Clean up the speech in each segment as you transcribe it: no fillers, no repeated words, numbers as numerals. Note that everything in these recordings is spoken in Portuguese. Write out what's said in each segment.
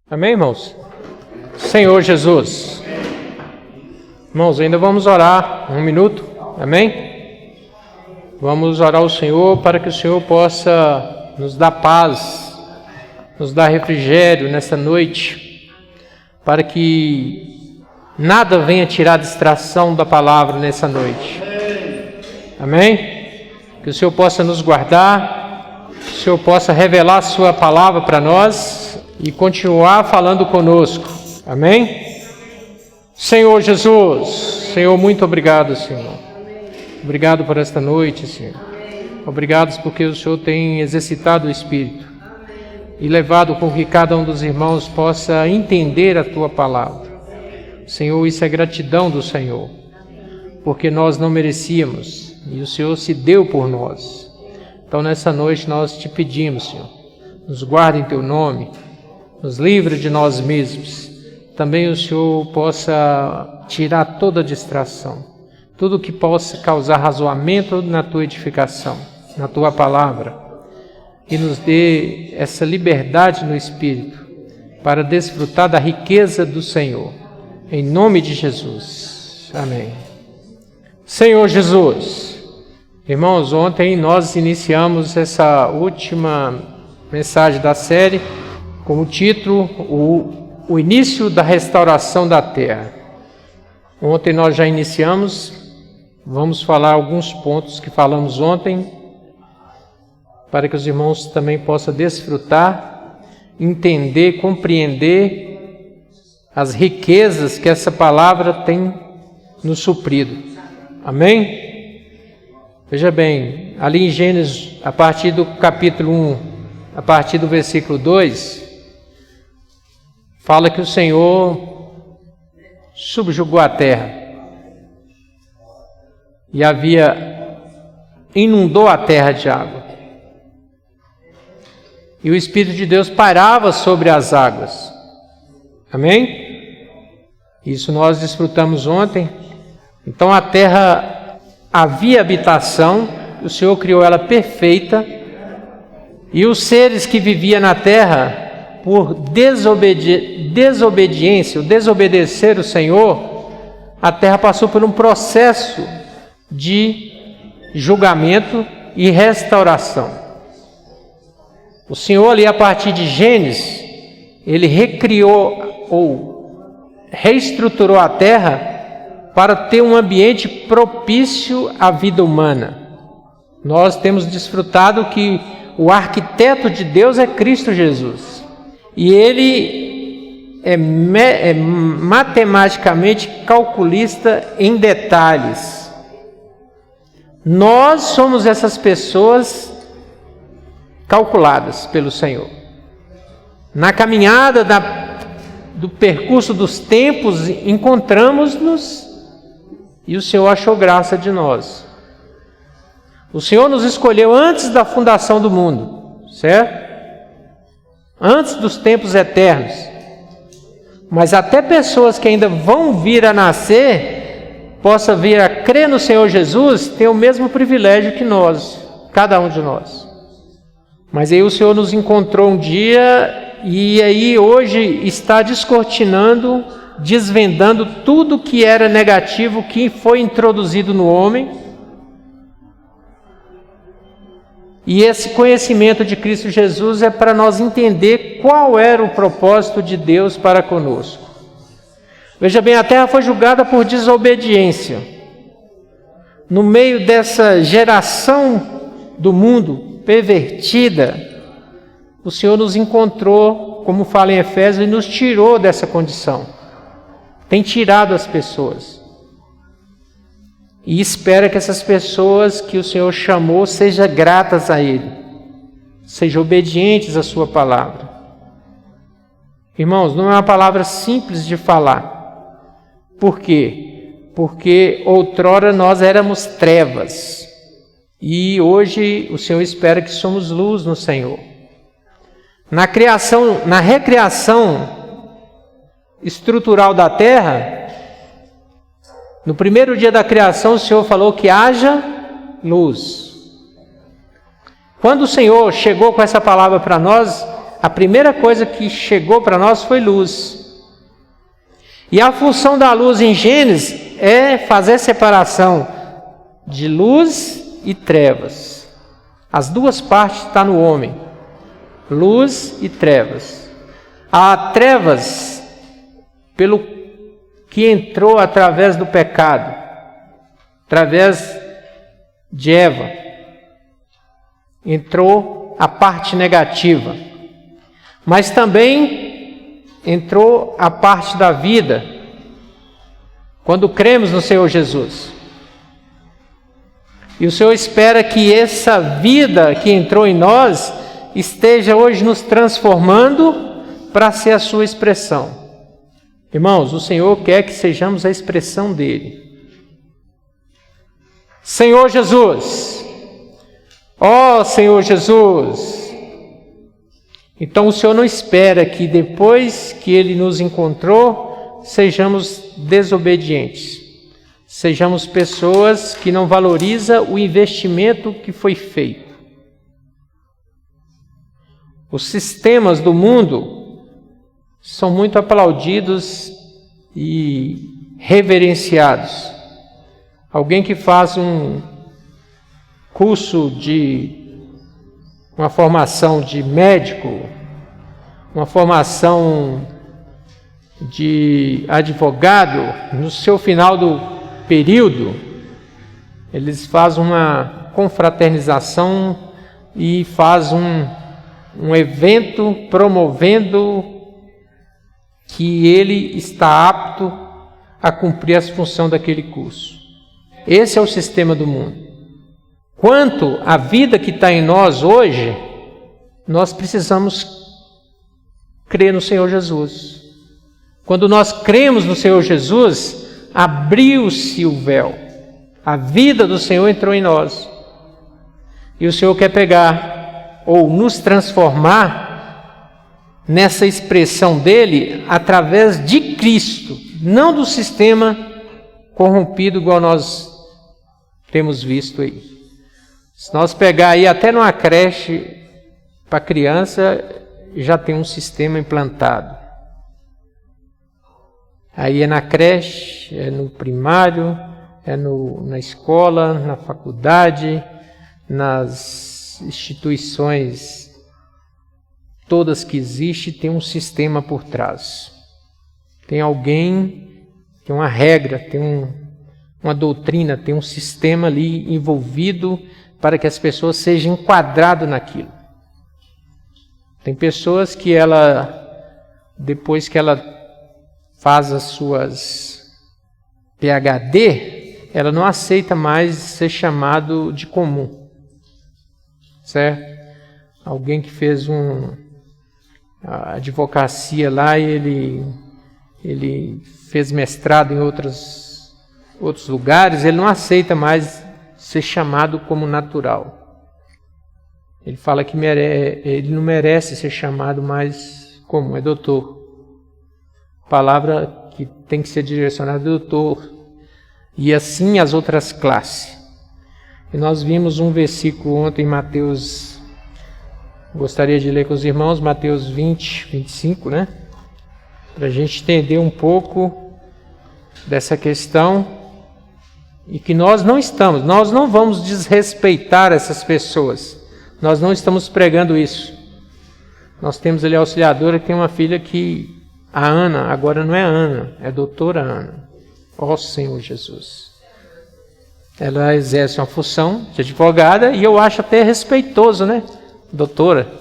Amém, irmãos? Senhor Jesus. Irmãos, ainda vamos orar um minuto. Amém? Vamos orar ao Senhor para que o Senhor possa nos dar paz, nos dar refrigério nesta noite, para que nada venha tirar a distração da palavra nessa noite. Amém? Que o Senhor possa nos guardar, que o Senhor possa revelar a sua palavra para nós e continuar falando conosco. Amém? Senhor Jesus, Senhor, muito obrigado, Senhor. Obrigado por esta noite, Senhor. Obrigado porque o Senhor tem exercitado o Espírito e levado com que cada um dos irmãos possa entender a Tua palavra. Senhor, isso é gratidão do Senhor, porque nós não merecíamos e o Senhor se deu por nós. Então, nessa noite nós te pedimos, Senhor, nos guarda em Teu nome, nos livre de nós mesmos. Também o Senhor possa tirar toda distração, tudo que possa causar razoamento na Tua edificação, na Tua palavra, e nos dê essa liberdade no Espírito para desfrutar da riqueza do Senhor. Em nome de Jesus. Amém. Senhor Jesus. Irmãos, ontem nós iniciamos essa última mensagem da série com o título O início da restauração da terra. Ontem nós já iniciamos, vamos falar alguns pontos que falamos ontem, para que os irmãos também possam desfrutar, entender, compreender as riquezas que essa palavra tem nos suprido. Amém? Veja bem, ali em Gênesis, a partir do capítulo 1, a partir do versículo 2, fala que o Senhor subjugou a terra e inundou a terra de água. E o Espírito de Deus pairava sobre as águas. Amém? Isso nós desfrutamos ontem. Então a terra havia habitação, o Senhor criou ela perfeita, e os seres que viviam na terra, por desobediência, desobedecer o Senhor, a terra passou por um processo de julgamento e restauração. O Senhor ali a partir de Gênesis, Ele recriou ou reestruturou a terra para ter um ambiente propício à vida humana. Nós temos desfrutado que o arquiteto de Deus é Cristo Jesus. E ele é matematicamente calculista em detalhes. Nós somos essas pessoas calculadas pelo Senhor. Na caminhada do percurso dos tempos, encontramos-nos e o Senhor achou graça de nós. O Senhor nos escolheu antes da fundação do mundo, certo? Antes dos tempos eternos, mas até pessoas que ainda vão vir a nascer, possa vir a crer no Senhor Jesus, tem o mesmo privilégio que nós, cada um de nós. Mas aí o Senhor nos encontrou um dia, e aí hoje está descortinando, desvendando tudo que era negativo, que foi introduzido no homem. E esse conhecimento de Cristo Jesus é para nós entender qual era o propósito de Deus para conosco. Veja bem, a terra foi julgada por desobediência. No meio dessa geração do mundo pervertida, o Senhor nos encontrou, como fala em Efésios, e nos tirou dessa condição. Tem tirado as pessoas. E espera que essas pessoas que o Senhor chamou sejam gratas a Ele, sejam obedientes à Sua palavra. Irmãos, não é uma palavra simples de falar. Por quê? Porque outrora nós éramos trevas e hoje o Senhor espera que somos luz no Senhor. Na recriação estrutural da terra, no primeiro dia da criação, o Senhor falou que haja luz. Quando o Senhor chegou com essa palavra para nós, a primeira coisa que chegou para nós foi luz. E a função da luz em Gênesis é fazer separação de luz e trevas. As duas partes estão no homem, luz e trevas. Há trevas pelo que entrou através do pecado, através de Eva. Entrou a parte negativa, mas também entrou a parte da vida, quando cremos no Senhor Jesus. E o Senhor espera que essa vida que entrou em nós esteja hoje nos transformando para ser a sua expressão. Irmãos, o Senhor quer que sejamos a expressão dele. Senhor Jesus, ó Senhor Jesus. Então o Senhor não espera que depois que Ele nos encontrou, sejamos desobedientes. Sejamos pessoas que não valorizam o investimento que foi feito. Os sistemas do mundo são muito aplaudidos e reverenciados. Alguém que faz um curso uma formação de médico, uma formação de advogado, no seu final do período, eles fazem uma confraternização e fazem um evento promovendo que ele está apto a cumprir as funções daquele curso. Esse é o sistema do mundo. Quanto à vida que está em nós hoje, nós precisamos crer no Senhor Jesus. Quando nós cremos no Senhor Jesus, abriu-se o véu. A vida do Senhor entrou em nós. E o Senhor quer pegar ou nos transformar nessa expressão dele através de Cristo, não do sistema corrompido igual nós temos visto aí. Se nós pegar aí até numa creche para criança, já tem um sistema implantado. Aí é na creche, é no primário, é na escola, na faculdade, nas instituições todas que existem, tem um sistema por trás. Tem alguém, tem uma regra, tem uma doutrina, tem um sistema ali envolvido para que as pessoas sejam enquadradas naquilo. Tem pessoas que depois que ela faz as suas PhD, ela não aceita mais ser chamado de comum, certo? Alguém que fez a advocacia lá e ele fez mestrado em outros lugares, ele não aceita mais ser chamado como natural. Ele fala que ele não merece ser chamado mais comum, é doutor. Palavra que tem que ser direcionada ao doutor, e assim as outras classes. E nós vimos um versículo ontem em Mateus, gostaria de ler com os irmãos, Mateus 20, 25, né? Para a gente entender um pouco dessa questão, e que nós não vamos desrespeitar essas pessoas, nós não estamos pregando isso. Nós temos ali a auxiliadora que tem uma filha que, a Ana, agora não é Ana, é doutora Ana. Ó Senhor Jesus. Ela exerce uma função de advogada e eu acho até respeitoso, né? Doutora.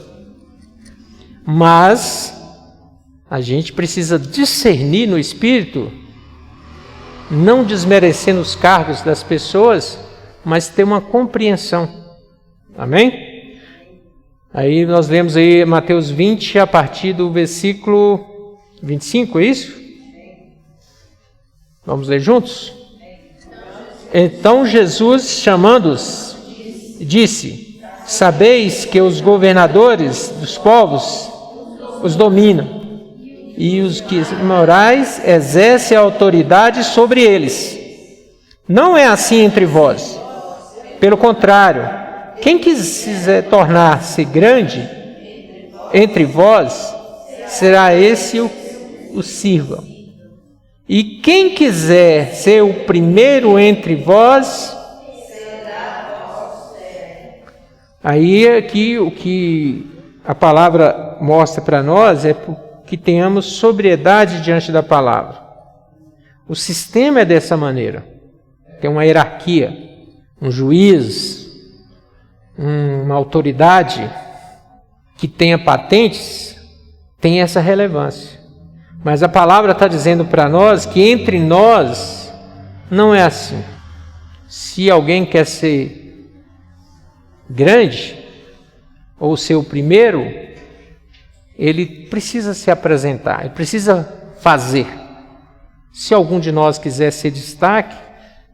Mas a gente precisa discernir no espírito, não desmerecendo os cargos das pessoas, mas ter uma compreensão. Amém? Aí nós lemos aí Mateus 20 a partir do versículo 25, é isso? Vamos ler juntos? Então Jesus, chamando-os, disse: sabeis que os governadores dos povos os dominam, e os que morais exercem a autoridade sobre eles. Não é assim entre vós. Pelo contrário, quem quiser tornar-se grande entre vós, será esse o sirva. E quem quiser ser o primeiro entre vós, aí aqui o que a palavra mostra para nós é que tenhamos sobriedade diante da palavra. O sistema é dessa maneira. Tem uma hierarquia, um juiz, uma autoridade que tenha patentes, tem essa relevância. Mas a palavra está dizendo para nós que entre nós não é assim. Se alguém quer ser grande, ou ser o primeiro, ele precisa se apresentar, ele precisa fazer. Se algum de nós quiser ser destaque,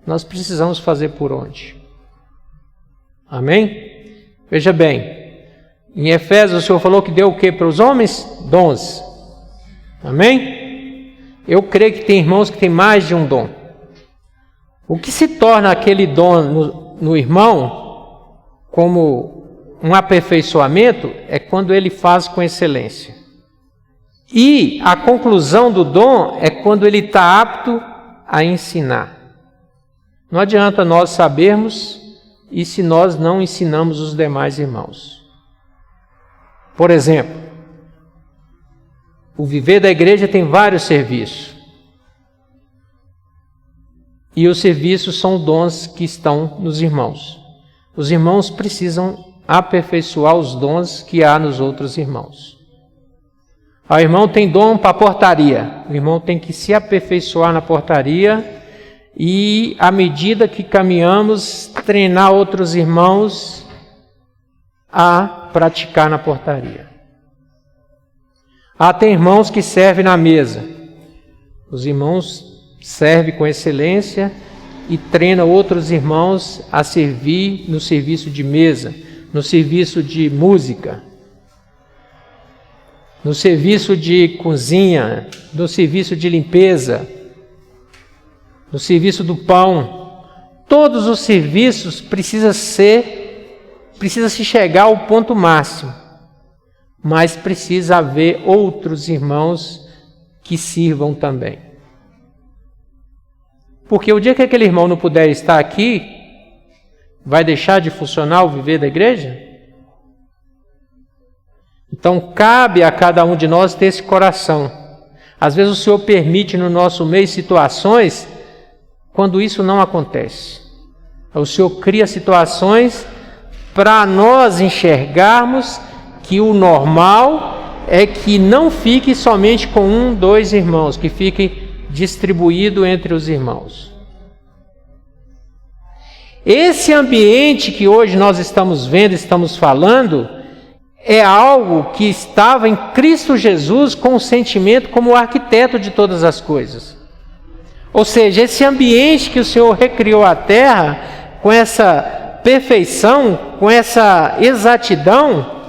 nós precisamos fazer por onde? Amém? Veja bem, em Efésios o Senhor falou que deu o que para os homens? Dons. Amém? Eu creio que tem irmãos que têm mais de um dom. O que se torna aquele dom no irmão como um aperfeiçoamento é quando ele faz com excelência. E a conclusão do dom é quando ele está apto a ensinar. Não adianta nós sabermos e se nós não ensinamos os demais irmãos. Por exemplo, o viver da igreja tem vários serviços. E os serviços são dons que estão nos irmãos. Os irmãos precisam aperfeiçoar os dons que há nos outros irmãos. O irmão tem dom para a portaria. O irmão tem que se aperfeiçoar na portaria e, à medida que caminhamos, treinar outros irmãos a praticar na portaria. Tem irmãos que servem na mesa. Os irmãos servem com excelência e treinam outros irmãos a servir no serviço de mesa, no serviço de música, no serviço de cozinha, no serviço de limpeza, no serviço do pão. Todos os serviços precisa se chegar ao ponto máximo, mas precisa haver outros irmãos que sirvam também. Porque o dia que aquele irmão não puder estar aqui, vai deixar de funcionar o viver da igreja? Então cabe a cada um de nós ter esse coração. Às vezes o Senhor permite no nosso meio situações quando isso não acontece. O Senhor cria situações para nós enxergarmos que o normal é que não fique somente com 1, 2 irmãos, que fique distribuído entre os irmãos. Esse ambiente que hoje nós estamos vendo, estamos falando, é algo que estava em Cristo Jesus com o sentimento como o arquiteto de todas as coisas. Ou seja, esse ambiente que o Senhor recriou a terra, com essa perfeição, com essa exatidão,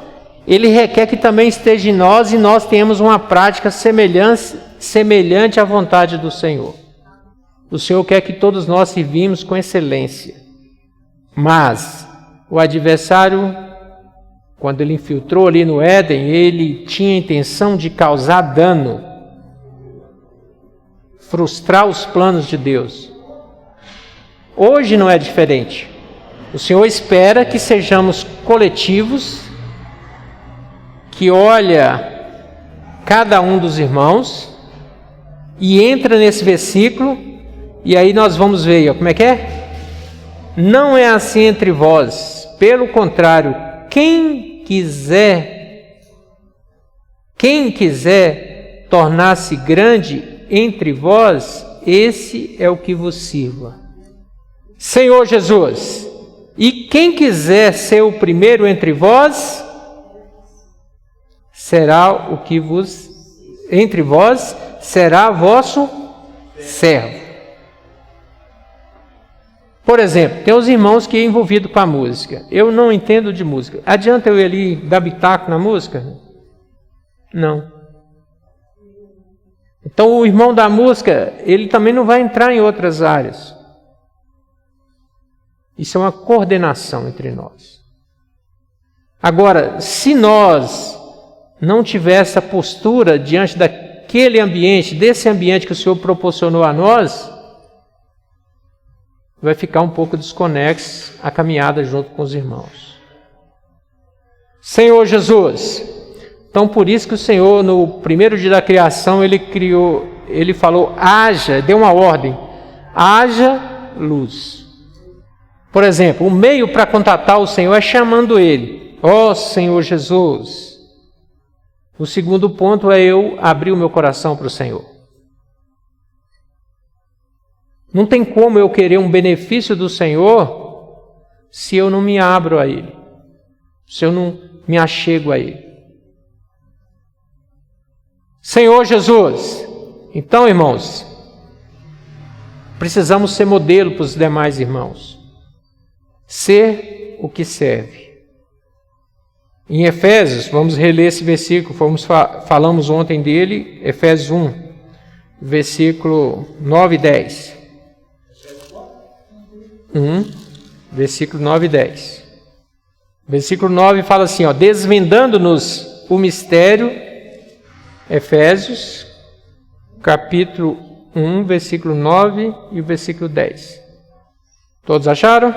Ele requer que também esteja em nós e nós tenhamos uma prática semelhante à vontade do Senhor. O Senhor quer que todos nós servimos com excelência. Mas o adversário, quando ele infiltrou ali no Éden, ele tinha a intenção de causar dano, frustrar os planos de Deus. Hoje não é diferente. O Senhor espera que sejamos coletivos, que olha cada um dos irmãos e entra nesse versículo, e aí nós vamos ver, como é que é? Não é assim entre vós, pelo contrário, quem quiser tornar-se grande entre vós, esse é o que vos sirva. Senhor Jesus, e quem quiser ser o primeiro entre vós, será o que vos, entre vós, será vosso servo. Por exemplo, tem os irmãos que é envolvido com a música. Eu não entendo de música. Adianta eu ir ali dar bitaco na música? Não. Então o irmão da música, ele também não vai entrar em outras áreas. Isso é uma coordenação entre nós. Agora, se nós não tiver essa postura diante daquele ambiente, desse ambiente que o Senhor proporcionou a nós, vai ficar um pouco desconexo a caminhada junto com os irmãos. Senhor Jesus, então por isso que o Senhor, no primeiro dia da criação, Ele falou, haja, deu uma ordem, haja luz. Por exemplo, o meio para contatar o Senhor é chamando Ele, ó Senhor Jesus. O segundo ponto é eu abrir o meu coração para o Senhor. Não tem como eu querer um benefício do Senhor se eu não me abro a Ele, se eu não me achego a Ele. Senhor Jesus, então, irmãos, precisamos ser modelo para os demais irmãos. Ser o que serve. Em Efésios, vamos reler esse versículo, falamos ontem dele, Efésios 1, versículo 9 e 10. Versículo 9 e 10. Versículo 9 fala assim, desvendando-nos o mistério, Efésios, capítulo 1, versículo 9 e o versículo 10. Todos acharam?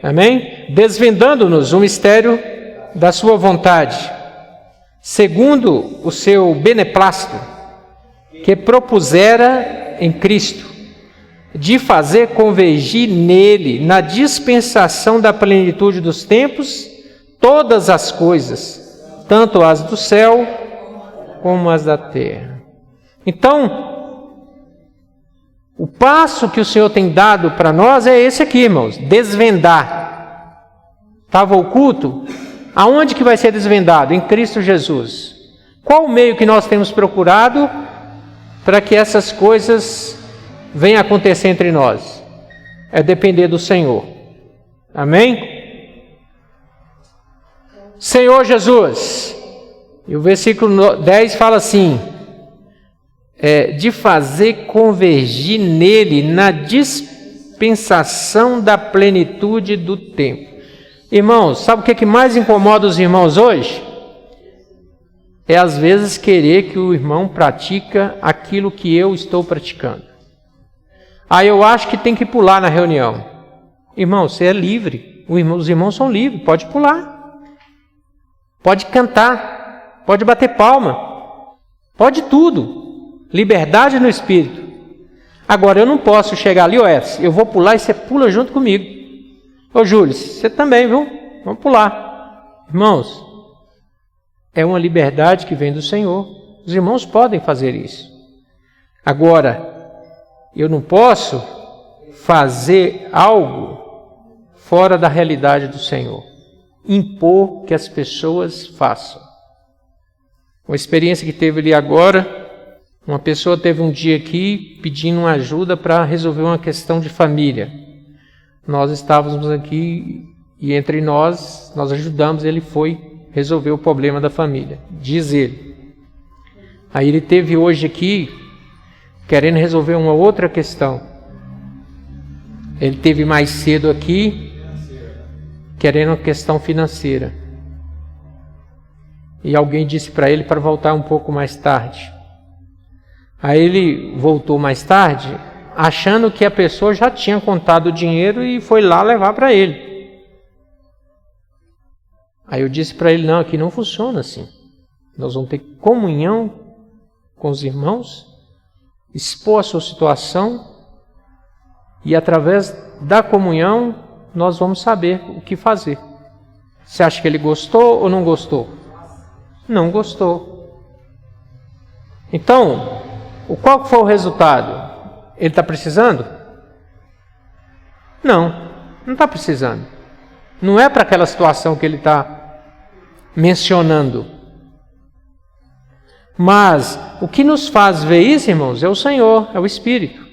Amém? Desvendando-nos o mistério da sua vontade, segundo o seu beneplácito, que propusera em Cristo, de fazer convergir nele, na dispensação da plenitude dos tempos, todas as coisas, tanto as do céu como as da terra. Então, o passo que o Senhor tem dado para nós é esse aqui, irmãos, desvendar. Estava oculto? Aonde que vai ser desvendado? Em Cristo Jesus. Qual o meio que nós temos procurado para que essas coisas venham acontecer entre nós? É depender do Senhor. Amém? Senhor Jesus. E o versículo 10 fala assim, de fazer convergir nele na dispensação da plenitude do tempo. Irmãos, sabe o que mais incomoda os irmãos hoje? É às vezes querer que o irmão pratica aquilo que eu estou praticando. Eu acho que tem que pular na reunião. Irmão, você é livre. Os irmãos são livres, pode pular. Pode cantar, pode bater palma. Pode tudo. Liberdade no espírito. Agora, eu não posso chegar ali, Edson, eu vou pular e você pula junto comigo. Ô Júlio, você também, viu? Vamos pular. Irmãos, é uma liberdade que vem do Senhor. Os irmãos podem fazer isso. Agora, eu não posso fazer algo fora da realidade do Senhor. Impor que as pessoas façam. Uma experiência que teve ali agora, uma pessoa teve um dia aqui pedindo uma ajuda para resolver uma questão de família. Nós estávamos aqui e entre nós ajudamos, ele foi resolver o problema da família, diz ele. Aí ele teve hoje aqui, querendo resolver uma outra questão. Ele teve mais cedo aqui, querendo uma questão financeira. E alguém disse para ele para voltar um pouco mais tarde. Aí ele voltou mais tarde, achando que a pessoa já tinha contado o dinheiro e foi lá levar para ele. Aí eu disse para ele, não, aqui não funciona assim. Nós vamos ter comunhão com os irmãos, expor a sua situação e através da comunhão nós vamos saber o que fazer. Você acha que ele gostou ou não gostou? Não gostou. Então, qual foi o resultado? Ele está precisando? Não está precisando. Não é para aquela situação que ele está mencionando. Mas o que nos faz ver isso, irmãos, é o Senhor, é o Espírito.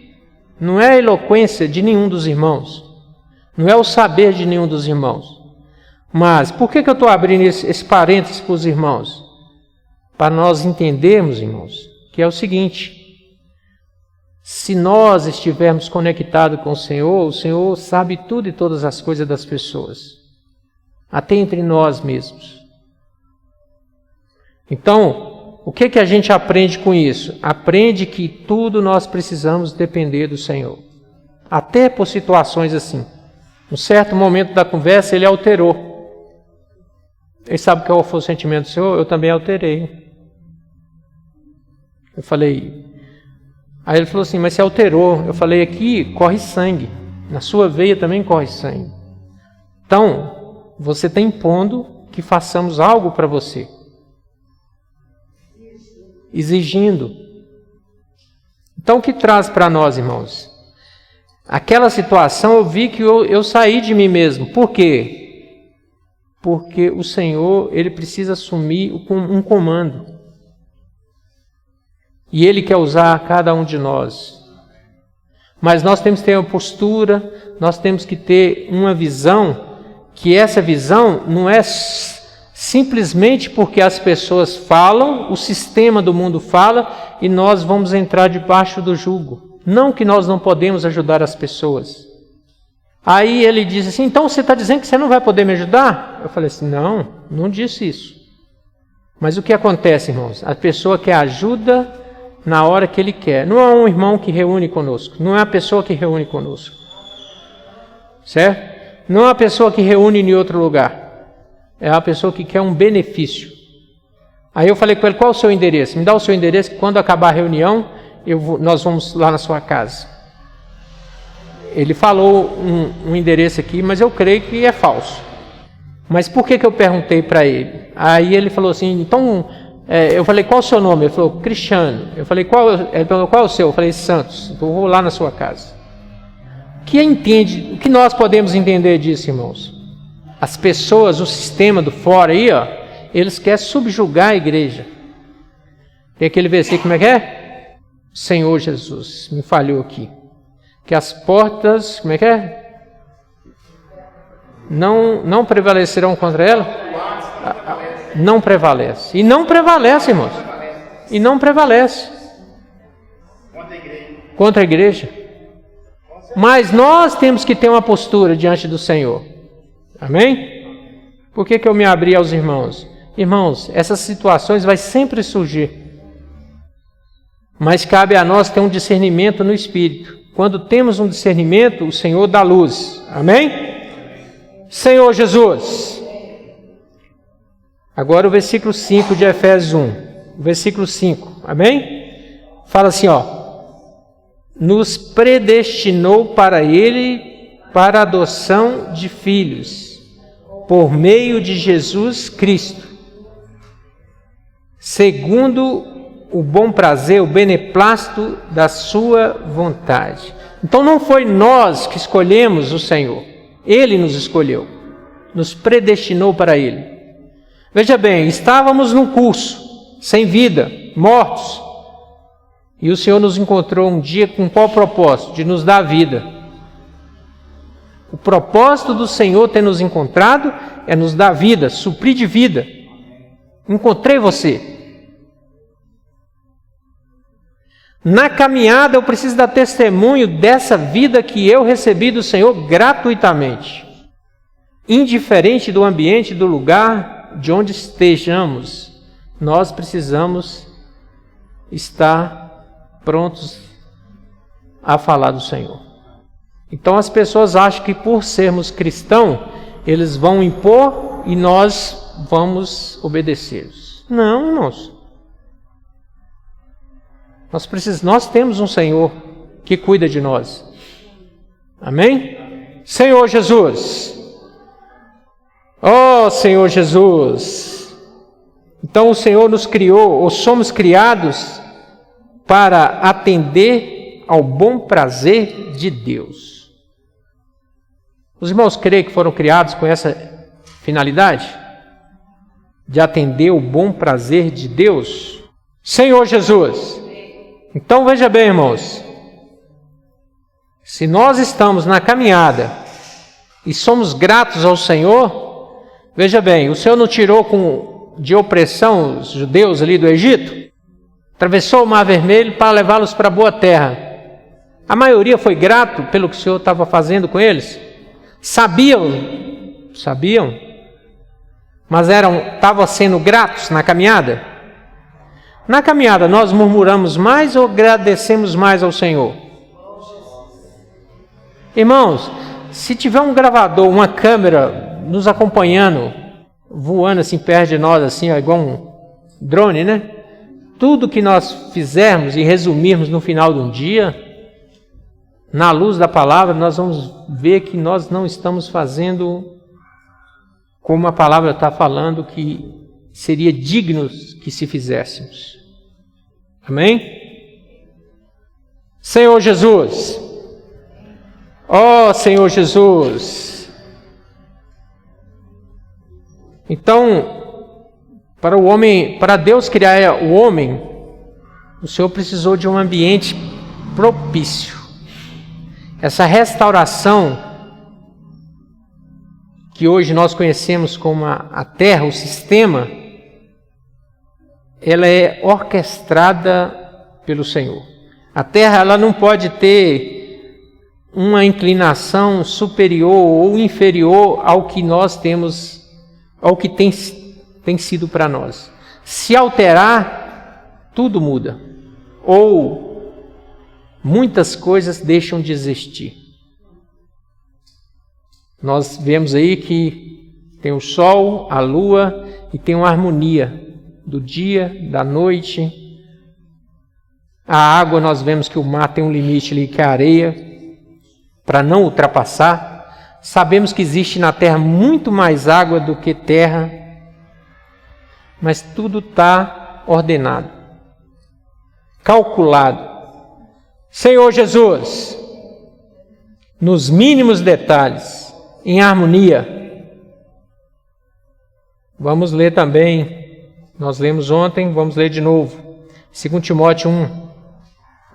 Não é a eloquência de nenhum dos irmãos. Não é o saber de nenhum dos irmãos. Mas por que eu estou abrindo esse parênteses para os irmãos? Para nós entendermos, irmãos, que é o seguinte: se nós estivermos conectados com o Senhor sabe tudo e todas as coisas das pessoas, até entre nós mesmos. Então, o que a gente aprende com isso? Aprende que tudo nós precisamos depender do Senhor. Até por situações assim. Um certo momento da conversa, ele alterou. Ele sabe qual foi o sentimento do Senhor? Eu também alterei. Eu falei... Aí ele falou assim, mas você alterou. Eu falei, aqui corre sangue. Na sua veia também corre sangue. Então, você está impondo que façamos algo para você. Exigindo. Então, o que traz para nós, irmãos? Aquela situação eu vi que eu saí de mim mesmo. Por quê? Porque o Senhor, Ele precisa assumir um comando. E Ele quer usar cada um de nós. Mas nós temos que ter uma postura, nós temos que ter uma visão, que essa visão não é simplesmente porque as pessoas falam, o sistema do mundo fala, e nós vamos entrar debaixo do jugo. Não que nós não podemos ajudar as pessoas. Aí ele diz assim, então você está dizendo que você não vai poder me ajudar? Eu falei assim, não disse isso. Mas o que acontece, irmãos? A pessoa quer ajuda na hora que ele quer. Não é um irmão que reúne conosco. Não é a pessoa que reúne conosco. Certo? Não é a pessoa que reúne em outro lugar. É a pessoa que quer um benefício. Aí eu falei com ele, qual é o seu endereço? Me dá o seu endereço que quando acabar a reunião, nós vamos lá na sua casa. Ele falou um endereço aqui, mas eu creio que é falso. Mas por que eu perguntei para ele? Aí ele falou assim, então... eu falei, qual é o seu nome? Ele falou, Cristiano. Eu falei, ele falou, qual é o seu? Eu falei, Santos. Então, eu vou lá na sua casa. O que nós podemos entender disso, irmãos? As pessoas, o sistema do fora aí, eles querem subjugar a igreja. Tem aquele versículo, como é que é? Senhor Jesus, me falhou aqui. Que as portas, como é que é? Não prevalecerão contra ela? Não prevalece. E não prevalece, irmãos. E não prevalece. Contra a igreja. Mas nós temos que ter uma postura diante do Senhor. Amém? Por que eu me abri aos irmãos? Irmãos, essas situações vai sempre surgir. Mas cabe a nós ter um discernimento no Espírito. Quando temos um discernimento, o Senhor dá luz. Amém? Senhor Jesus. Agora o versículo 5 de Efésios 1. O versículo 5. Amém? Fala assim, nos predestinou para Ele para a adoção de filhos, por meio de Jesus Cristo, segundo o bom prazer, o beneplácito da sua vontade. Então não foi nós que escolhemos o Senhor. Ele nos escolheu. Nos predestinou para Ele. Veja bem, estávamos num curso, sem vida, mortos. E o Senhor nos encontrou um dia com qual propósito? De nos dar vida. O propósito do Senhor ter nos encontrado é nos dar vida, suprir de vida. Encontrei você. Na caminhada eu preciso dar testemunho dessa vida que eu recebi do Senhor gratuitamente. Indiferente do ambiente, do lugar, de onde estejamos, nós precisamos estar prontos a falar do Senhor. Então as pessoas acham que por sermos cristãos, eles vão impor e nós vamos obedecê-los. Não, irmãos. Nós temos um Senhor que cuida de nós. Amém? Senhor Jesus. Oh, Senhor Jesus. Então o Senhor nos criou, ou somos criados, para atender ao bom prazer de Deus. Os irmãos creem que foram criados com essa finalidade? De atender o bom prazer de Deus? Senhor Jesus. Então veja bem, irmãos. Se nós estamos na caminhada e somos gratos ao Senhor, veja bem, o Senhor não tirou de opressão os judeus ali do Egito? Atravessou o Mar Vermelho para levá-los para a boa terra. A maioria foi grato pelo que o Senhor estava fazendo com eles? Sabiam, mas estavam sendo gratos na caminhada? Na caminhada, nós murmuramos mais ou agradecemos mais ao Senhor? Irmãos, se tiver um gravador, uma câmera nos acompanhando, voando assim perto de nós, assim, igual um drone, né? Tudo que nós fizermos e resumirmos no final de um dia, na luz da palavra, nós vamos ver que nós não estamos fazendo como a palavra está falando que seria digno que se fizéssemos. Amém? Senhor Jesus, ó Senhor Jesus. Então, para Deus criar o homem, o Senhor precisou de um ambiente propício. Essa restauração que hoje nós conhecemos como a terra, o sistema, ela é orquestrada pelo Senhor. A terra, ela não pode ter uma inclinação superior ou inferior ao que nós temos, ao que tem sido para nós. Se alterar, tudo muda. Ou muitas coisas deixam de existir. Nós vemos aí que tem o sol, a lua e tem uma harmonia do dia, da noite. A água, nós vemos que o mar tem um limite ali, que é a areia, para não ultrapassar. Sabemos que existe na terra muito mais água do que terra, mas tudo está ordenado, calculado. Senhor Jesus, nos mínimos detalhes, em harmonia. Vamos ler também, nós lemos ontem, vamos ler de novo. 2 Timóteo 1.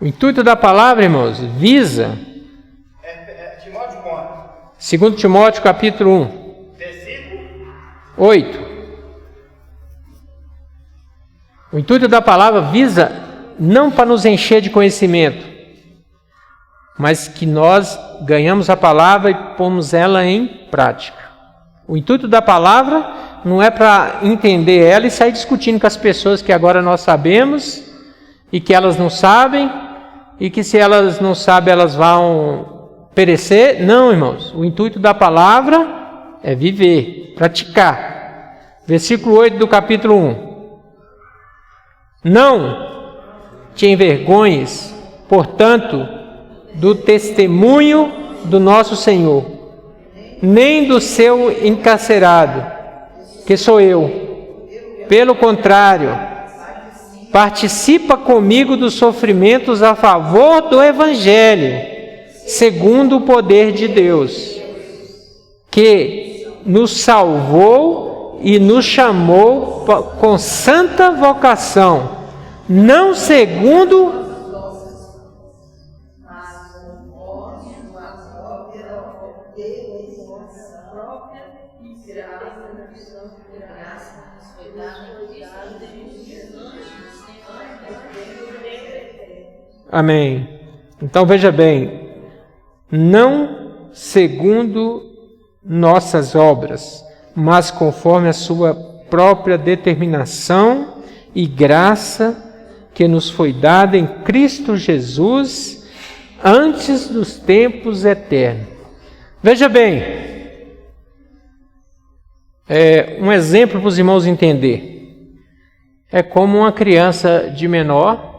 O intuito da palavra, irmãos, visa... Timóteo quanto? 2 Timóteo capítulo 1. Versículo 8. O intuito da palavra visa não para nos encher de conhecimento, mas que nós ganhamos a palavra e pomos ela em prática. O intuito da palavra não é para entender ela e sair discutindo com as pessoas que agora nós sabemos e que elas não sabem, e que se elas não sabem elas vão perecer. Não, irmãos, o intuito da palavra é viver, praticar. Versículo 8 do capítulo 1. Não te envergonhes, portanto, do testemunho do nosso Senhor, nem do seu encarcerado, que sou eu. Pelo contrário, participa comigo dos sofrimentos a favor do Evangelho, segundo o poder de Deus, que nos salvou e nos chamou com santa vocação, não segundo Amém. Então veja bem, não segundo nossas obras, mas conforme a sua própria determinação e graça que nos foi dada em Cristo Jesus antes dos tempos eternos. Veja bem, um exemplo para os irmãos entender. É como uma criança de menor,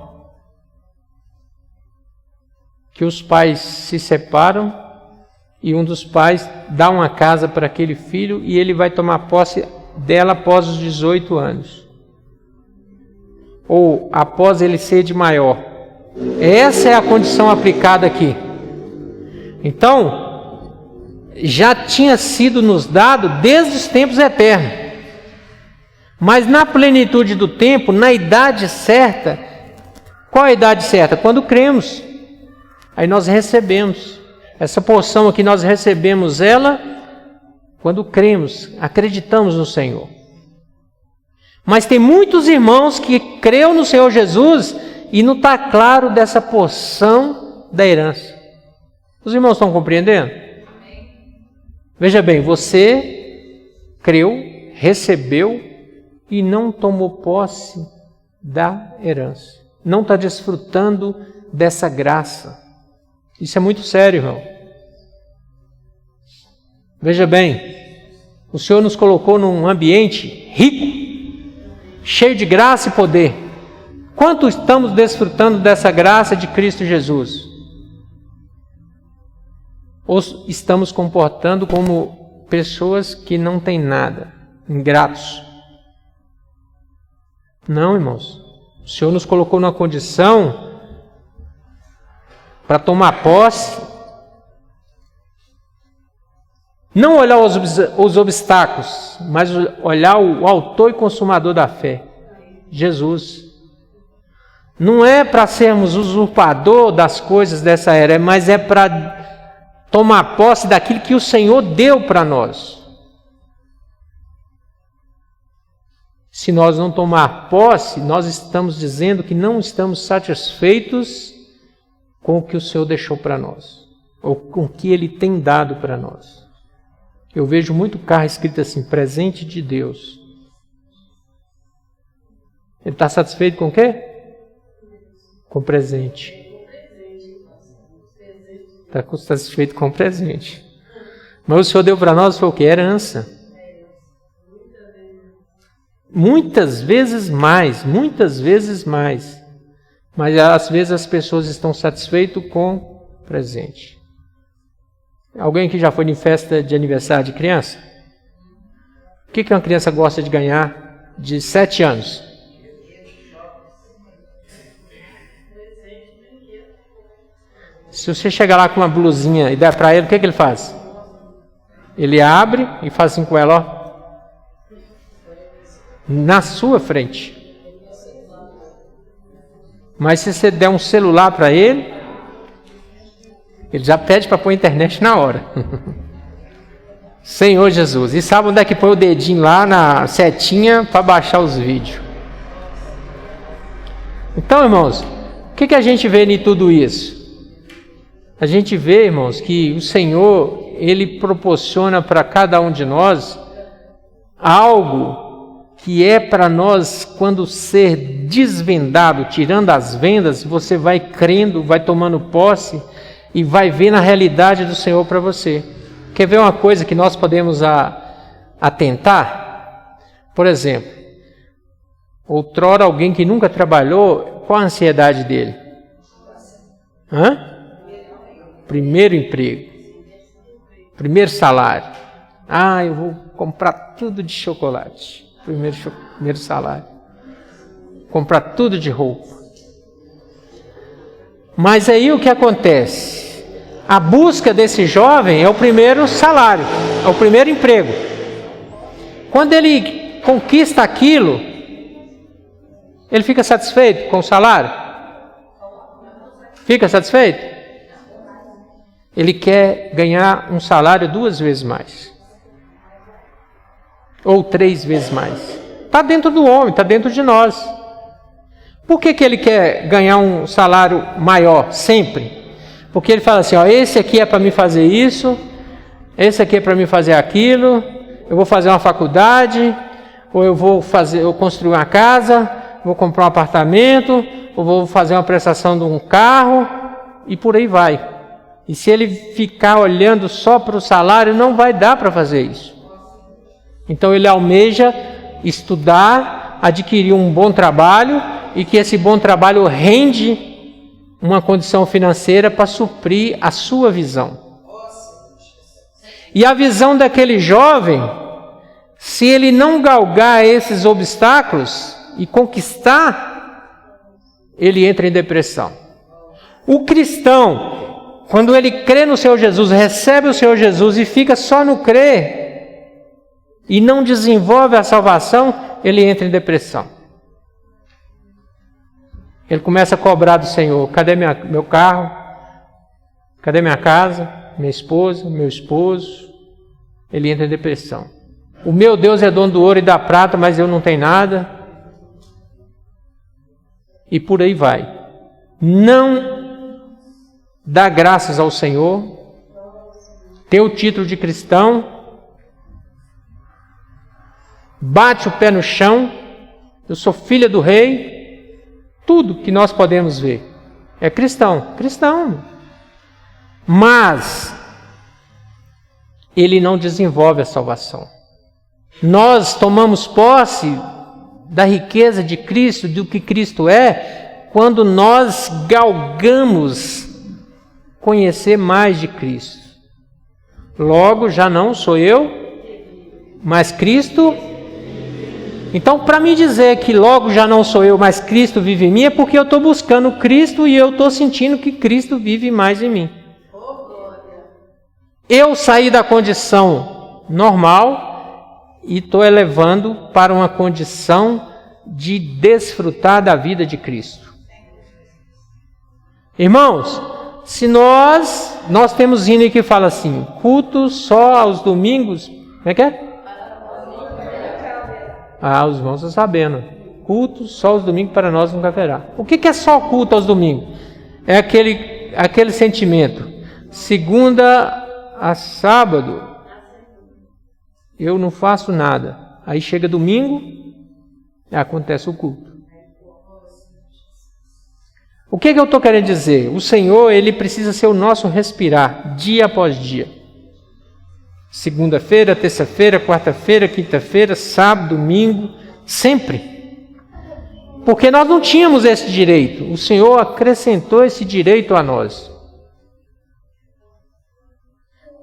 que os pais se separam e um dos pais dá uma casa para aquele filho e ele vai tomar posse dela após os 18 anos. Ou após ele ser de maior. Essa é a condição aplicada aqui. Então, já tinha sido nos dado desde os tempos eternos. Mas na plenitude do tempo, na idade certa, qual a idade certa? Quando cremos. Aí nós recebemos. Essa porção aqui nós recebemos ela quando cremos, acreditamos no Senhor. Mas tem muitos irmãos que creu no Senhor Jesus e não está claro dessa porção da herança. Os irmãos estão compreendendo? Veja bem, você creu, recebeu e não tomou posse da herança. Não está desfrutando dessa graça. Isso é muito sério, irmão. Veja bem, o Senhor nos colocou num ambiente rico, cheio de graça e poder. Quanto estamos desfrutando dessa graça de Cristo Jesus? Ou estamos comportando como pessoas que não têm nada, ingratos? Não, irmãos. O Senhor nos colocou numa condição para tomar posse, não olhar os obstáculos, mas olhar o autor e consumador da fé, Jesus. Não é para sermos usurpador das coisas dessa era, mas é para tomar posse daquilo que o Senhor deu para nós. Se nós não tomar posse, nós estamos dizendo que não estamos satisfeitos com o que o Senhor deixou para nós, ou com o que Ele tem dado para nós. Eu vejo muito carro escrito assim, presente de Deus. Ele está satisfeito com o quê? Com o presente. Está satisfeito com o presente. Mas o Senhor deu para nós foi o quê? Herança. Muitas vezes mais. Mas às vezes as pessoas estão satisfeitas com o presente. Alguém que já foi em festa de aniversário de criança? O que uma criança gosta de ganhar de 7 anos? Se você chegar lá com uma blusinha e der para ele, o que ele faz? Ele abre e faz assim com ela, ó. Na sua frente. Mas se você der um celular para ele, ele já pede para pôr a internet na hora. Senhor Jesus. E sabe onde é que põe o dedinho lá na setinha para baixar os vídeos? Então, irmãos, o que a gente vê em tudo isso? A gente vê, irmãos, que o Senhor, Ele proporciona para cada um de nós algo que é para nós, quando ser desvendado, tirando as vendas, você vai crendo, vai tomando posse e vai ver na realidade do Senhor para você. Quer ver uma coisa que nós podemos atentar? Por exemplo, outrora alguém que nunca trabalhou, qual a ansiedade dele? Primeiro emprego, primeiro salário. Eu vou comprar tudo de chocolate. Primeiro salário. Comprar tudo de roupa. Mas aí o que acontece? A busca desse jovem é o primeiro salário, é o primeiro emprego. Quando ele conquista aquilo, ele fica satisfeito com o salário? Fica satisfeito? Ele quer ganhar um salário 2 vezes mais. Ou 3 vezes mais. Está dentro do homem, está dentro de nós. Por que ele quer ganhar um salário maior sempre? Porque ele fala assim, esse aqui é para me fazer isso, esse aqui é para me fazer aquilo, eu vou fazer uma faculdade, ou eu vou construir uma casa, vou comprar um apartamento, ou vou fazer uma prestação de um carro, e por aí vai. E se ele ficar olhando só para o salário, não vai dar para fazer isso. Então ele almeja estudar, adquirir um bom trabalho, e que esse bom trabalho rende uma condição financeira para suprir a sua visão. E a visão daquele jovem, se ele não galgar esses obstáculos e conquistar, ele entra em depressão. O cristão, quando ele crê no Senhor Jesus, recebe o Senhor Jesus e fica só no crer, e não desenvolve a salvação, ele entra em depressão. Ele começa a cobrar do Senhor, cadê meu carro? Cadê minha casa? Minha esposa? Meu esposo? Ele entra em depressão. O meu Deus é dono do ouro e da prata, mas eu não tenho nada. E por aí vai. Não dá graças ao Senhor, tem o título de cristão, bate o pé no chão, eu sou filha do rei, Tudo que nós podemos ver é cristão. Cristão. Mas ele não desenvolve a salvação. Nós tomamos posse da riqueza de Cristo, do que Cristo é, quando nós galgamos conhecer mais de Cristo. Logo, já não sou eu, mas Cristo. Então, para me dizer que logo já não sou eu, mas Cristo vive em mim, é porque eu estou buscando Cristo e eu estou sentindo que Cristo vive mais em mim. Eu saí da condição normal e estou elevando para uma condição de desfrutar da vida de Cristo. Irmãos, se nós temos hino que fala assim, culto só aos domingos, como é que é? Os irmãos estão sabendo. Culto só aos domingos para nós nunca haverá. O que é só culto aos domingos? É aquele sentimento. Segunda a sábado, eu não faço nada. Aí chega domingo, acontece o culto. O que eu estou querendo dizer? O Senhor, Ele precisa ser o nosso respirar, dia após dia. Segunda-feira, terça-feira, quarta-feira, quinta-feira, sábado, domingo, sempre. Porque nós não tínhamos esse direito. O Senhor acrescentou esse direito a nós.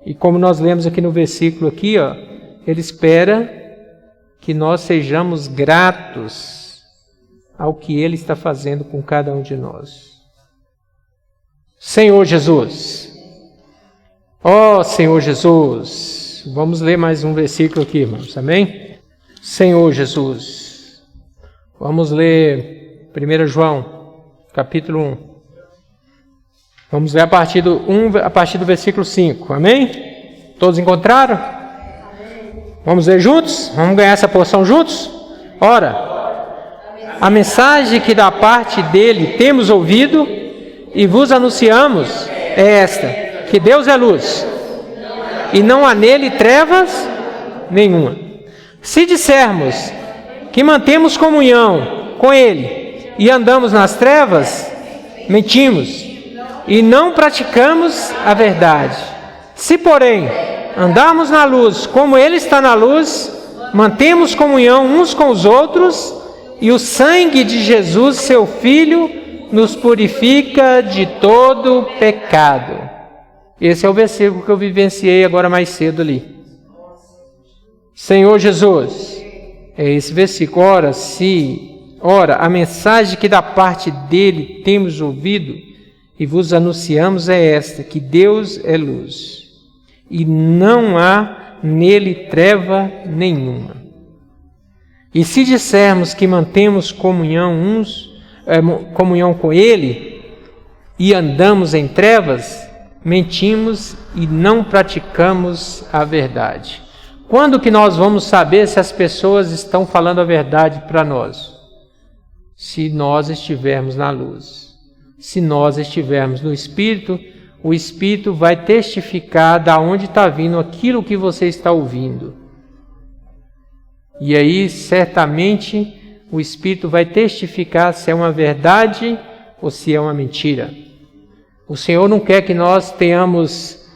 E como nós lemos aqui no versículo aqui, Ele espera que nós sejamos gratos ao que Ele está fazendo com cada um de nós. Senhor Jesus. Ó Senhor Jesus. Vamos ler mais um versículo aqui, irmãos. Amém? Senhor Jesus. Vamos ler 1 João, capítulo 1. Vamos ler a partir do versículo 5. Amém? Todos encontraram? Vamos ler juntos? Vamos ganhar essa porção juntos? Ora, a mensagem que da parte dele temos ouvido e vos anunciamos é esta, que Deus é luz, e não há nele trevas nenhuma. Se dissermos que mantemos comunhão com ele e andamos nas trevas, mentimos e não praticamos a verdade. Se, porém, andarmos na luz como ele está na luz, mantemos comunhão uns com os outros, e o sangue de Jesus, seu Filho, nos purifica de todo pecado. Esse é o versículo que eu vivenciei agora mais cedo ali. Senhor Jesus, é esse versículo. Ora, a mensagem que da parte dele temos ouvido e vos anunciamos é esta, que Deus é luz, e não há nele treva nenhuma. E se dissermos que mantemos comunhão com ele e andamos em trevas, mentimos e não praticamos a verdade. Quando que nós vamos saber se as pessoas estão falando a verdade para nós? Se nós estivermos na luz. Se nós estivermos no Espírito, o Espírito vai testificar de onde está vindo aquilo que você está ouvindo. E aí, certamente, o Espírito vai testificar se é uma verdade ou se é uma mentira. O Senhor não quer que nós tenhamos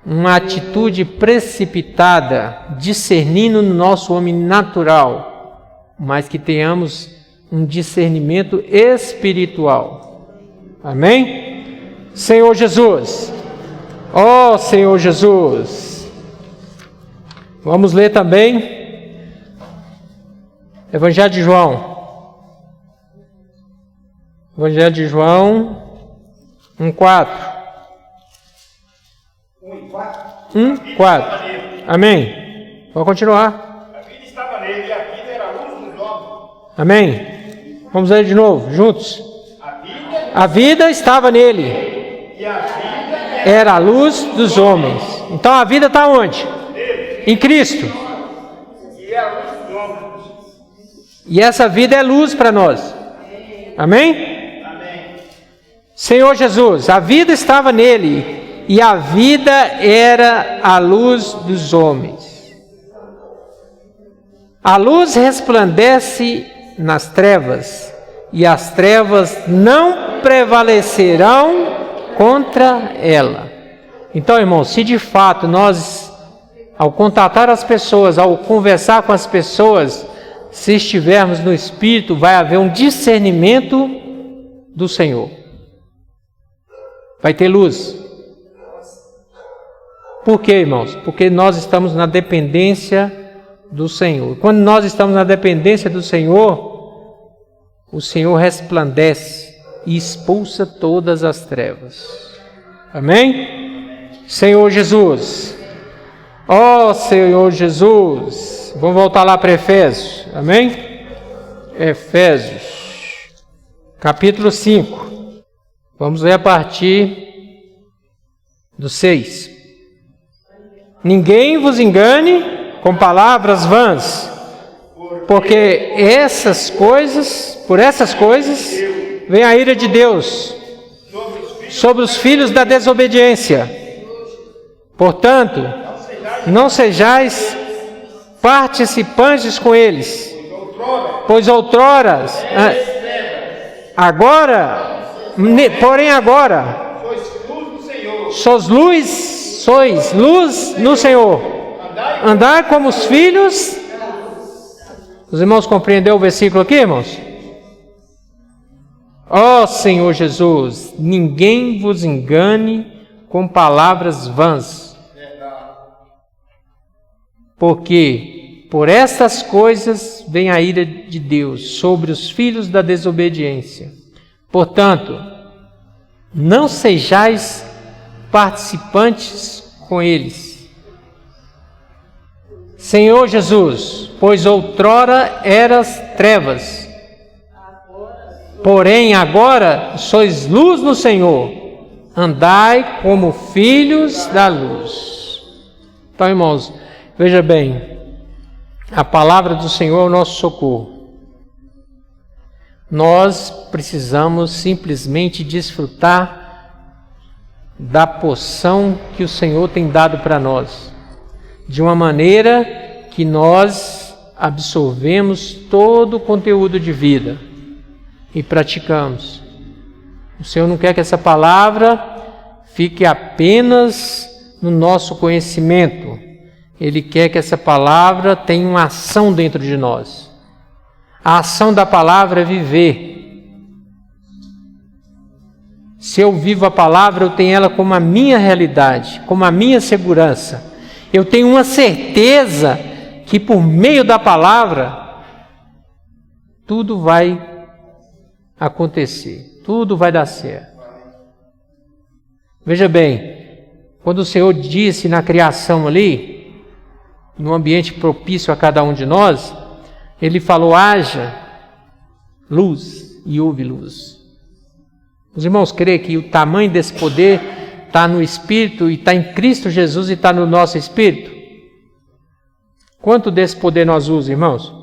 uma atitude precipitada, discernindo no nosso homem natural, mas que tenhamos um discernimento espiritual. Amém? Senhor Jesus. Ó Senhor Jesus. Vamos ler também Evangelho de João. Evangelho de João 1:4. 1:4. Amém. Vou continuar. A vida estava nele e a vida era a luz dos homens. Amém. Vamos ler de novo, juntos. A vida estava nele. E a vida era a luz dos homens. Então a vida está onde? Em Cristo. e é a luz dos homens. E essa vida é luz para nós. Amém? Amém. Senhor Jesus, a vida estava nele e a vida era a luz dos homens. A luz resplandece nas trevas e as trevas não prevalecerão contra ela. Então, irmãos, se de fato nós, ao contatar as pessoas, ao conversar com as pessoas, se estivermos no Espírito, vai haver um discernimento do Senhor. Vai ter luz. Por quê, irmãos? Porque nós estamos na dependência do Senhor. Quando nós estamos na dependência do Senhor, o Senhor resplandece e expulsa todas as trevas. Amém? Senhor Jesus. Ó Senhor Jesus. Vamos voltar lá para Efésios. Amém? Efésios, capítulo 5. Vamos ler a partir do 6. Ninguém vos engane com palavras vãs, porque por essas coisas, vem a ira de Deus sobre os filhos da desobediência. Portanto, não sejais participantes com eles, pois outrora, porém agora, sois luz no Senhor. Andar como os filhos. Os irmãos compreenderam o versículo aqui, irmãos? Ó Senhor Jesus, ninguém vos engane com palavras vãs, porque por estas coisas vem a ira de Deus sobre os filhos da desobediência. Portanto, não sejais participantes com eles. Senhor Jesus, pois outrora eras trevas, porém agora sois luz no Senhor. Andai como filhos da luz. Então, irmãos, veja bem, a palavra do Senhor é o nosso socorro. Nós precisamos simplesmente desfrutar da porção que o Senhor tem dado para nós, de uma maneira que nós absorvemos todo o conteúdo de vida e praticamos. O Senhor não quer que essa palavra fique apenas no nosso conhecimento. Ele quer que essa palavra tenha uma ação dentro de nós. A ação da palavra é viver. Se eu vivo a palavra, eu tenho ela como a minha realidade, como a minha segurança. Eu tenho uma certeza que por meio da palavra, tudo vai acontecer, tudo vai dar certo. Veja bem, quando o Senhor disse na criação ali, num ambiente propício a cada um de nós, Ele falou, haja luz, e houve luz. Os irmãos creem que o tamanho desse poder está no Espírito, e está em Cristo Jesus, e está no nosso Espírito? Quanto desse poder nós usamos, irmãos?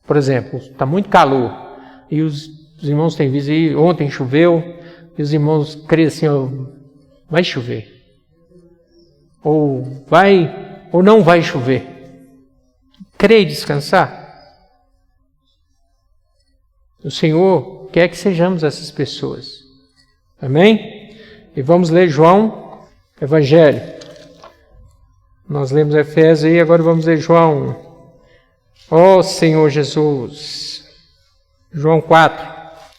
Por exemplo, está muito calor, e os irmãos têm visto, e ontem choveu, e os irmãos creem assim, vai chover, ou não vai chover. Crê e descansar? O Senhor quer que sejamos essas pessoas. Amém? E vamos ler João, Evangelho. Nós lemos Efésios e agora vamos ler João. Ó Senhor Jesus. João 4.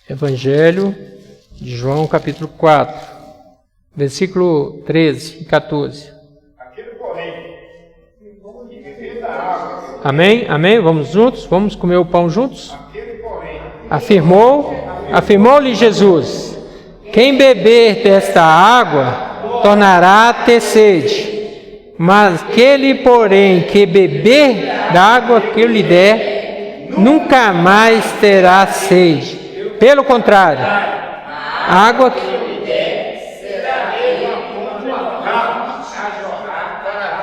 Evangelho de João, capítulo 4. Versículo 13 e 14. Aquele, porém, que bebeu da água. Amém? Amém? Vamos juntos? Vamos comer o pão juntos? Aquele, porém, Afirmou-lhe Jesus: quem beber desta água tornará a ter sede. Mas aquele, porém, que beber da água que eu lhe der, nunca mais terá sede. Pelo contrário, a água que eu lhe der será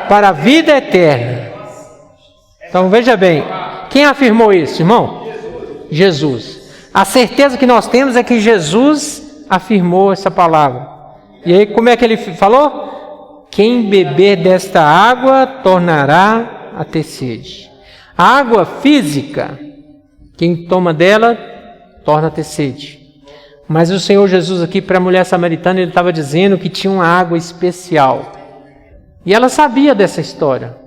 para a vida eterna. Então veja bem, quem afirmou isso, irmão? Jesus. A certeza que nós temos é que Jesus afirmou essa palavra. E aí como é que ele falou? Quem beber desta água tornará a ter sede. A água física, quem toma dela torna a ter sede. Mas o Senhor Jesus aqui, para a mulher samaritana, ele estava dizendo que tinha uma água especial. E ela sabia dessa história.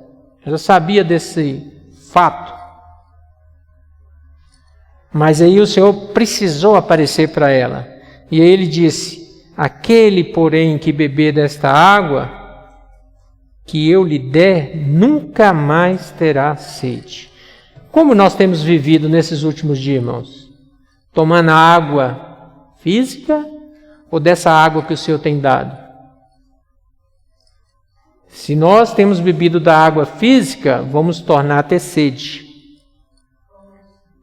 Ela sabia desse fato. Mas aí o Senhor precisou aparecer para ela. E aí ele disse: aquele, porém, que beber desta água que eu lhe der, nunca mais terá sede. Como nós temos vivido nesses últimos dias, irmãos? Tomando a água física ou dessa água que o Senhor tem dado? Se nós temos bebido da água física, vamos tornar a ter sede.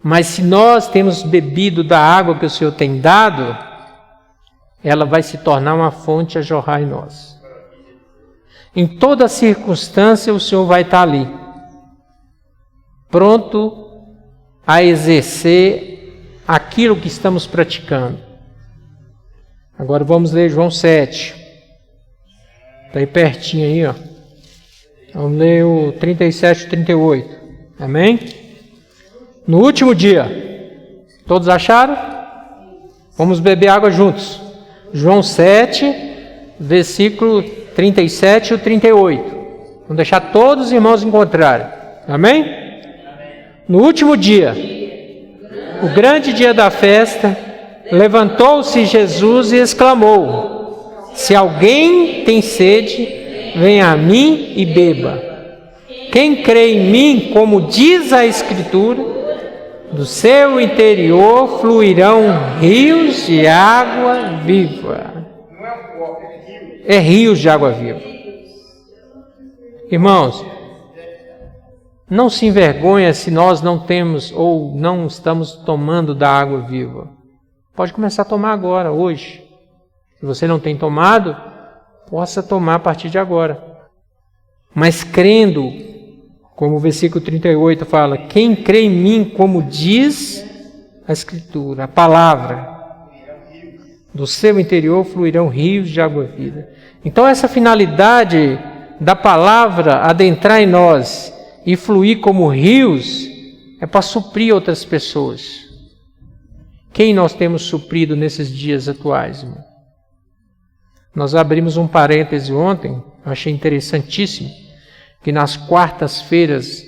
Mas se nós temos bebido da água que o Senhor tem dado, ela vai se tornar uma fonte a jorrar em nós. Em toda circunstância, o Senhor vai estar ali, pronto a exercer aquilo que estamos praticando. Agora vamos ler João 7. Está aí pertinho aí, ó. Vamos ler o 37 e 38. Amém? No último dia. Todos acharam? Vamos beber água juntos. João 7, versículo 37 e 38. Vamos deixar todos os irmãos encontrarem. Amém? No último dia, o grande dia da festa, levantou-se Jesus e exclamou: se alguém tem sede, venha a mim e beba. Quem crê em mim, como diz a Escritura, do seu interior fluirão rios de água viva. É rios de água viva. Irmãos, não se envergonha se nós não temos ou não estamos tomando da água viva. Pode começar a tomar agora, hoje. Se você não tem tomado, possa tomar a partir de agora. Mas crendo, como o versículo 38 fala, quem crê em mim, como diz a Escritura, a palavra, do seu interior fluirão rios de água viva. Então essa finalidade da palavra adentrar em nós e fluir como rios é para suprir outras pessoas. Quem nós temos suprido nesses dias atuais, irmão? Nós abrimos um parêntese ontem, eu achei interessantíssimo, que nas quartas-feiras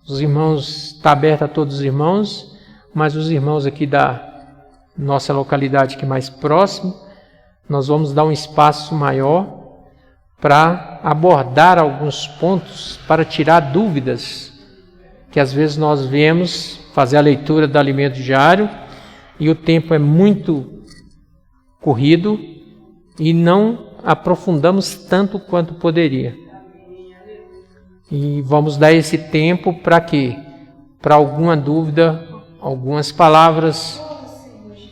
os irmãos, está aberto a todos os irmãos, mas os irmãos aqui da nossa localidade que é mais próximo, nós vamos dar um espaço maior para abordar alguns pontos, para tirar dúvidas, que às vezes nós viemos fazer a leitura do alimento diário e o tempo é muito corrido e não aprofundamos tanto quanto poderia. E vamos dar esse tempo para quê? Para alguma dúvida, algumas palavras,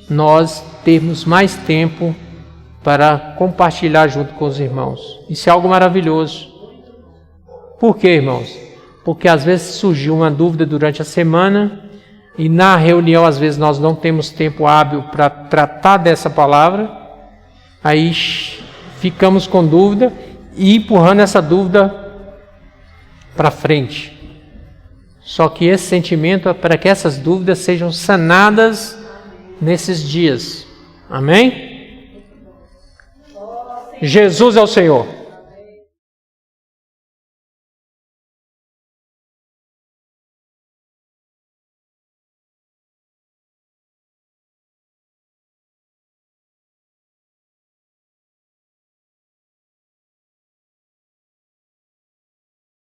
nós termos mais tempo para compartilhar junto com os irmãos. Isso é algo maravilhoso. Por quê, irmãos? Porque às vezes surgiu uma dúvida durante a semana e na reunião às vezes nós não temos tempo hábil para tratar dessa palavra, aí ficamos com dúvida e empurrando essa dúvida para frente. Só que esse sentimento é para que essas dúvidas sejam sanadas nesses dias. Amém? Jesus é o Senhor.